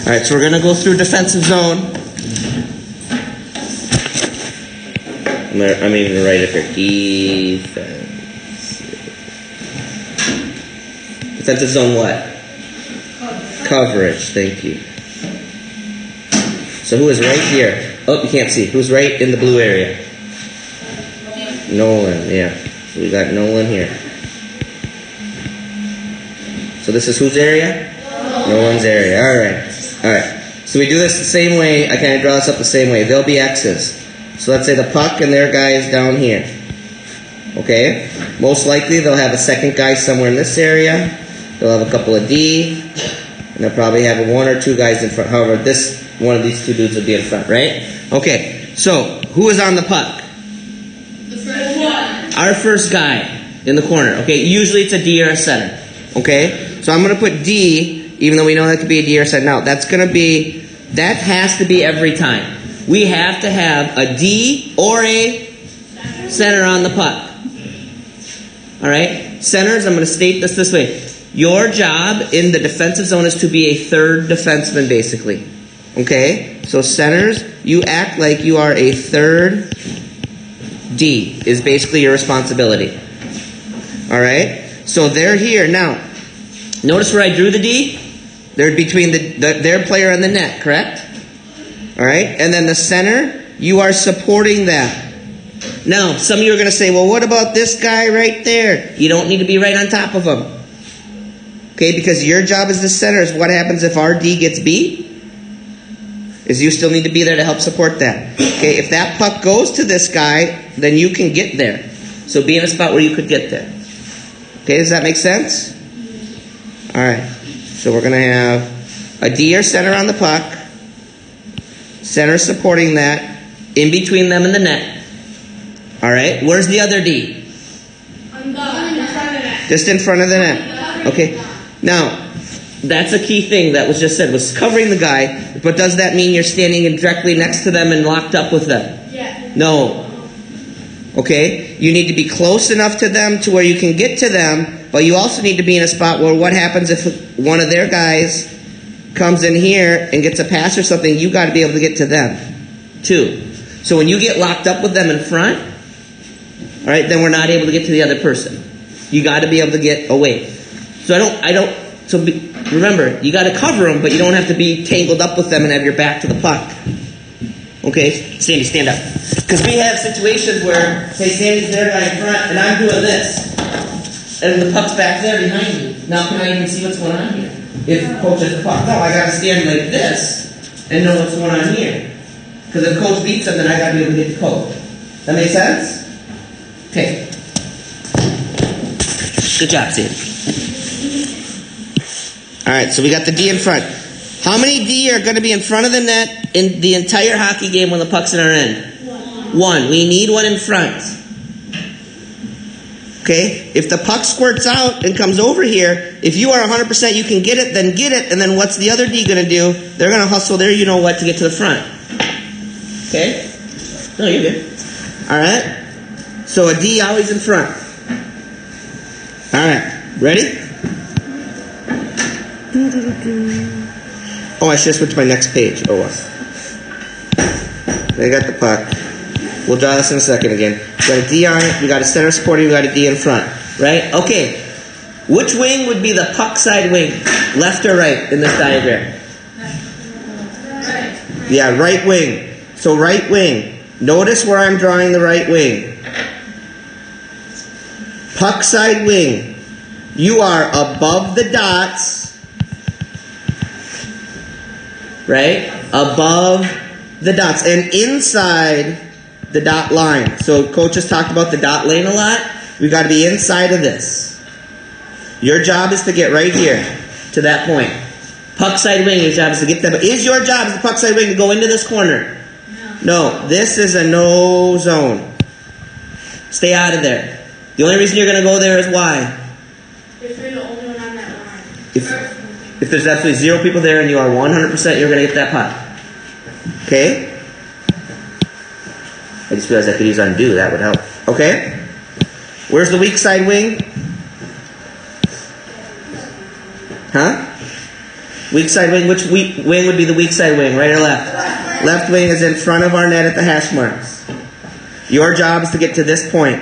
All right, so we're going to go through defensive zone. I'm even going to write it for defense. Defensive zone what? Coverage, thank you. So who is right here? Oh, you can't see. Who's right in the blue area? Nolan, yeah. So we got Nolan here. So this is whose area? Nolan's area. All right. So we do this the same way. I kind of draw this up the same way. There'll be X's. So let's say the puck and their guy is down here. Okay? Most likely they'll have a second guy somewhere in this area. They'll have a couple of D. And they'll probably have one or two guys in front. However, one of these two dudes will be in front, right? Okay. So who is on the puck? The first one. Our first guy in the corner. Okay? Usually it's a D or a center. Okay? So I'm going to put D, even though we know that could be a D or a center. Now, that has to be every time. We have to have a D or a center on the puck. Alright? Centers, I'm going to state this way. Your job in the defensive zone is to be a third defenseman, basically. Okay? So centers, you act like you are a third D, is basically your responsibility. Alright? So they're here. Now, notice where I drew the D? They're between their player and the net, correct? Alright? And then the center, you are supporting that. Now, some of you are going to say, well, what about this guy right there? You don't need to be right on top of him. Okay, because your job as the center is what happens if our D gets beat? Is you still need to be there to help support that. Okay, if that puck goes to this guy, then you can get there. So be in a spot where you could get there. Okay, does that make sense? Alright, so we're going to have a D or center on the puck. Center supporting that. In between them and the net. Alright, where's the other D? In front of that. Just in front of the net. Okay, now, that's a key thing that was just said, was covering the guy, but does that mean you're standing directly next to them and locked up with them? Yeah. No. Okay? You need to be close enough to them to where you can get to them, but you also need to be in a spot where what happens if one of their guys comes in here and gets a pass or something, you got to be able to get to them, too. So when you get locked up with them in front, all right, then we're not able to get to the other person. You got to be able to get away. So remember, you got to cover them, but you don't have to be tangled up with them and have your back to the puck. Okay? Sandy, stand up. Because we have situations where, say, Sandy's there guy in front, and I'm doing this, and the puck's back there behind me. Now, can I even see what's going on here? If coach has the puck, no, I got to stand like this and know what's going on here. Because if coach beats them, then I got to be able to get the coach. That make sense? Okay. Good job, Sandy. Alright, so we got the D in front. How many D are going to be in front of the net in the entire hockey game when the puck's in our end? One. We need one in front. Okay? If the puck squirts out and comes over here, if you are 100% you can get it, then get it, and then what's the other D going to do? They're going to hustle there, you know what, to get to the front. Okay? No, you're good. Alright? So a D always in front. Alright, ready? Oh, I should have switched to my next page. Oh, well. I got the puck. We'll draw this in a second again. We got a D on it. We got a center supporting. We got a D in front. Right? Okay. Which wing would be the puck side wing? Left or right in this diagram? Right. Yeah, right wing. So right wing. Notice where I'm drawing the right wing. Puck side wing. You are above the dots. Right? Above the dots. And inside the dot line. So coach has talked about the dot lane a lot. We've got to be inside of this. Your job is to get right here to that point. Puck side wing, your job is to get them. Is your job as the puck side wing to go into this corner? No. This is a no zone. Stay out of there. The only reason you're going to go there is why? If you're the only one on that line. If there's absolutely 0 people there and you are 100%, you're going to get that puck. Okay? I just realized I could use undo. That would help. Okay? Where's the weak side wing? Huh? Weak side wing, which wing would be the weak side wing, right or left? Left wing is in front of our net at the hash marks. Your job is to get to this point.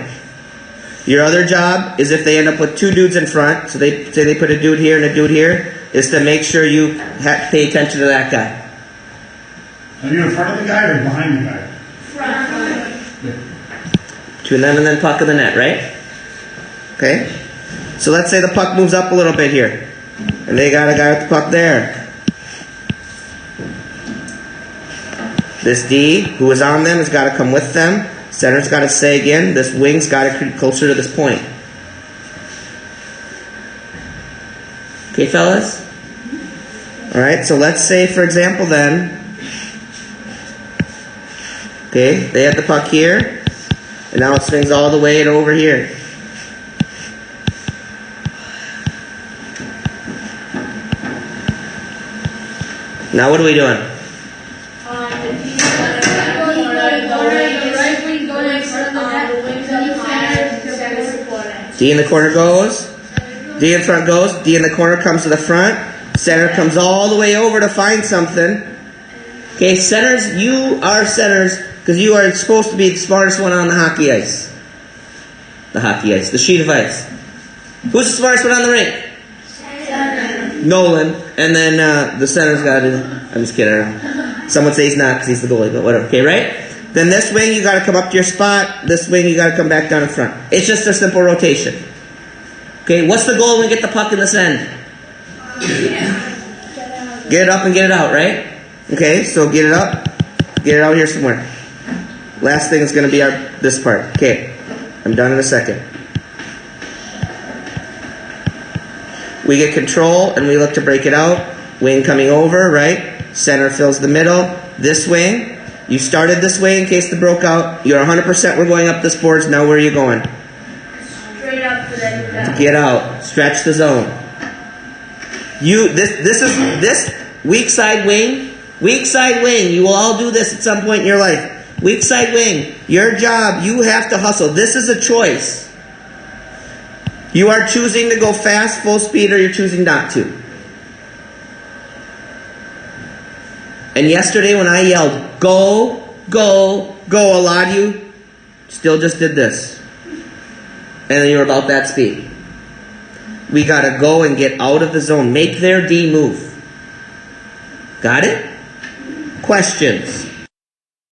Your other job is if they end up with two dudes in front, so they say they put a dude here and a dude here, is to make sure you pay attention to that guy. Are you in front of the guy or behind the guy? Between them and then puck in the net, right? Okay? So let's say the puck moves up a little bit here. And they got a guy with the puck there. This D, who is on them, has got to come with them. Center's got to stay again. This wing's got to creep closer to this point. Okay, fellas? Alright, so let's say, for example, then, okay, they have the puck here, and now it swings all the way over here. Now what are we doing? The right wing going in front of the net. The wings up higher. Center supporting. D in the corner goes. D in front goes. D in the corner comes to the front. Center comes all the way over to find something. Okay, centers, you are centers because you are supposed to be the smartest one on the hockey ice. The hockey ice, the sheet of ice. Who's the smartest one on the rink? Nolan. And then the center's got to, I'm just kidding. Some would say he's not because he's the goalie, but whatever. Okay, right? Then this wing, you got to come up to your spot. This wing, you got to come back down in front. It's just a simple rotation. Okay, what's the goal when we get the puck in this end? Get it up and get it out, right? Okay, so get it up. Get it out here somewhere. Last thing is going to be this part. Okay, I'm done in a second. We get control and we look to break it out. Wing coming over, right? Center fills the middle. This wing, you started this way in case the broke out. You're 100%. We're going up this boards. Now where are you going? Straight up to the Get out. Stretch the zone. This weak side wing. Weak side wing. You will all do this at some point in your life. Weak side wing. Your job. You have to hustle. This is a choice. You are choosing to go fast, full speed, or you're choosing not to. And yesterday when I yelled, go, go, go, a lot of you still just did this. And then you're about that speed. We got to go and get out of the zone. Make their D move. Got it? Questions?